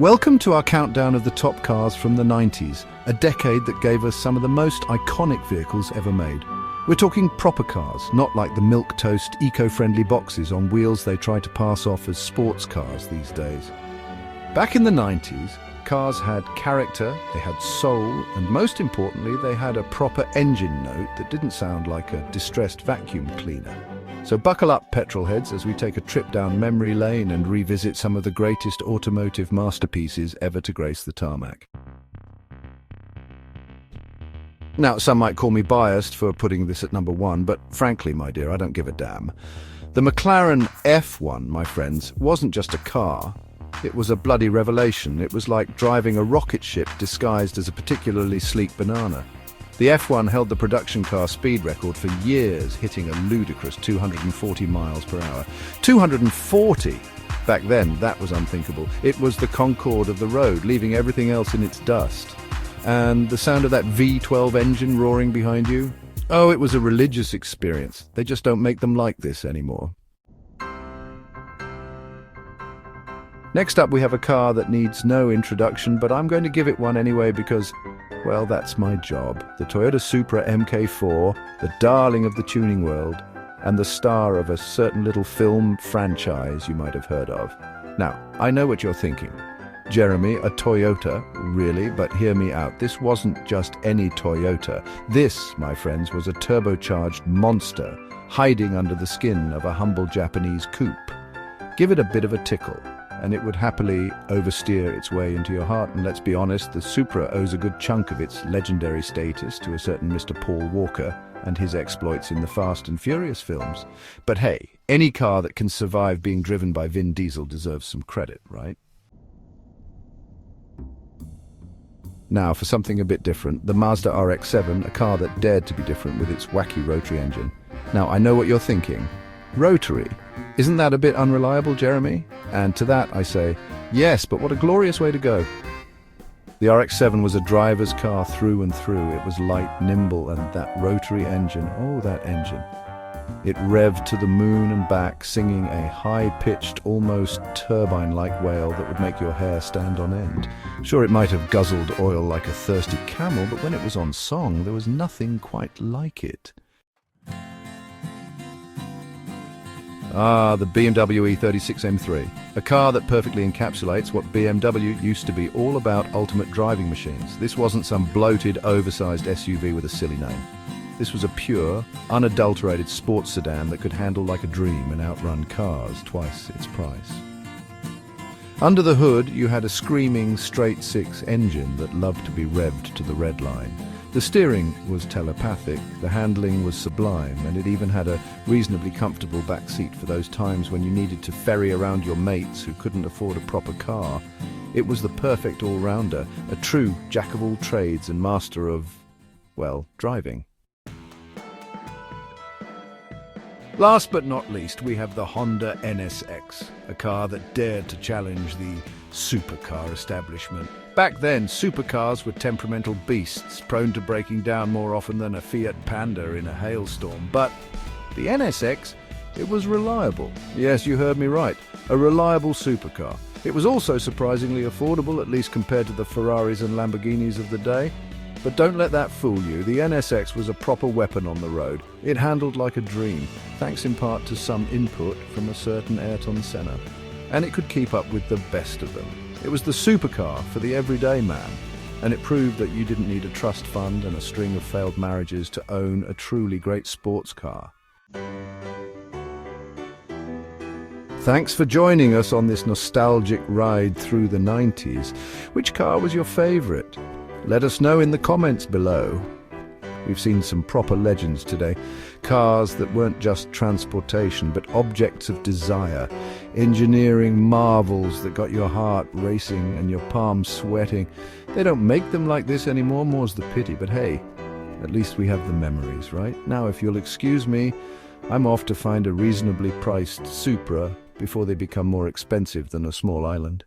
Welcome to our countdown of the top cars from the 90s, a decade that gave us some of the most iconic vehicles ever made. We're talking proper cars, not like the milquetoast, eco-friendly boxes on wheels they try to pass off as sports cars these days. Back in the 90s, cars had character, they had soul, and most importantly, they had a proper engine note that didn't sound like a distressed vacuum cleaner. So buckle up, petrol heads, as we take a trip down memory lane and revisit some of the greatest automotive masterpieces ever to grace the tarmac. Now, some might call me biased for putting this at number one, but frankly, my dear, I don't give a damn. The McLaren F1, my friends, wasn't just a car. It was a bloody revelation. It was like driving a rocket ship disguised as a particularly sleek banana. The F1 held the production car speed record for years, hitting a ludicrous 240 miles per hour. 240! Back then, that was unthinkable. It was the Concorde of the road, leaving everything else in its dust. And the sound of that V12 engine roaring behind you? Oh, it was a religious experience. They just don't make them like this anymore. Next up, we have a car that needs no introduction, but I'm going to give it one anyway because, well, that's my job. The Toyota Supra MK4, the darling of the tuning world, and the star of a certain little film franchise you might have heard of. Now, I know what you're thinking. Jeremy, a Toyota, really? But hear me out. This wasn't just any Toyota. This, my friends, was a turbocharged monster hiding under the skin of a humble Japanese coupe. Give it a bit of a tickle, and it would happily oversteer its way into your heart. And let's be honest, the Supra owes a good chunk of its legendary status to a certain Mr. Paul Walker and his exploits in the Fast and Furious films. But hey, any car that can survive being driven by Vin Diesel deserves some credit, right? Now, for something a bit different, the Mazda RX-7, a car that dared to be different with its wacky rotary engine. Now, I know what you're thinking. Rotary? Isn't that a bit unreliable, Jeremy? And to that I say, yes, but what a glorious way to go. The RX-7 was a driver's car through and through. It was light, nimble, and that rotary engine, oh, that engine. It revved to the moon and back, singing a high-pitched, almost turbine-like wail that would make your hair stand on end. Sure, it might have guzzled oil like a thirsty camel, but when it was on song, there was nothing quite like it. Ah, the BMW E36 M3, a car that perfectly encapsulates what BMW used to be all about: ultimate driving machines. This wasn't some bloated, oversized SUV with a silly name. This was a pure, unadulterated sports sedan that could handle like a dream and outrun cars twice its price. Under the hood, you had a screaming straight-six engine that loved to be revved to the red line. The steering was telepathic, the handling was sublime, and it even had a reasonably comfortable back seat for those times when you needed to ferry around your mates who couldn't afford a proper car. It was the perfect all-rounder, a true jack-of-all-trades and master of, well, driving. Last but not least, we have the Honda NSX, a car that dared to challenge the supercar establishment. Back then, supercars were temperamental beasts, prone to breaking down more often than a Fiat Panda in a hailstorm. But the NSX, it was reliable. Yes, you heard me right, a reliable supercar. It was also surprisingly affordable, at least compared to the Ferraris and Lamborghinis of the day. But don't let that fool you. The NSX was a proper weapon on the road. It handled like a dream, thanks in part to some input from a certain Ayrton Senna. And it could keep up with the best of them. It was the supercar for the everyday man, and it proved that you didn't need a trust fund and a string of failed marriages to own a truly great sports car. Thanks for joining us on this nostalgic ride through the 90s. Which car was your favorite? Let us know in the comments below. We've seen some proper legends today. Cars that weren't just transportation, but objects of desire. Engineering marvels that got your heart racing and your palms sweating. They don't make them like this anymore, more's the pity. But hey, at least we have the memories, right? Now, if you'll excuse me, I'm off to find a reasonably priced Supra before they become more expensive than a small island.